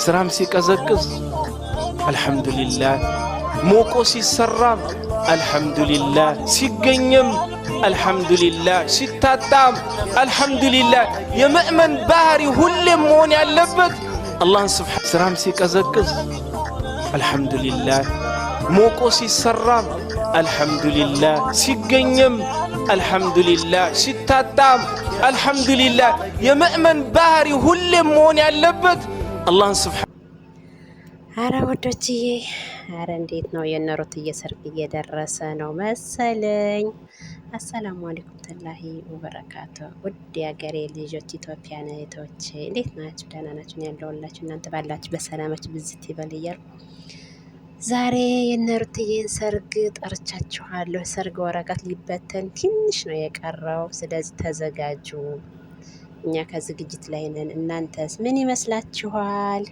ስራም ሲቀዘቅዝ አልহামዱሊላህ ሞቆ ሲሰራም አልহামዱሊላህ ሲገኝም አልহামዱሊላህ ሲታጣም አልহামዱሊላህ የሙእሚን ባህሪ ሁሌም መሆን ያለበት አላህን ሱብሓነሁ ስራም ሲቀዘቅዝ አልহামዱሊላህ ሞቆ ሲሰራም አልহামዱሊላህ ሲገኝም አልহামዱሊላህ ሲታጣም አልহামዱሊላህ የሙእሚን ባህሪ ሁሌም መሆን ያለበት አላህን ሱብሓነሁ አረ ወዶችዬ አረ እንዴት ነው የነሩትዬ ሰርግ እየደረሰ ነው መሰለኝ። አሰላሙ አለይኩም ተላሂ ወበረካቱ። ውድ የሀገሬ ልጆች ኢትዮጵያን እህቶቼ እንዴት ናችሁ? ደህና ናችሁ? ያለውላችሁ እናንተ ባላችሁ በሰላማችሁ ብዝት ይበል እያልኩ ዛሬ የነሩትዬን ሰርግ ጠርቻችኋለሁ። ሰርግ ወረቀት ሊበተን ትንሽ ነው የቀረው። ስለዚህ ተዘጋጁ። እኛ ከዝግጅት ላይ ነን። እናንተስ ምን ይመስላችኋል?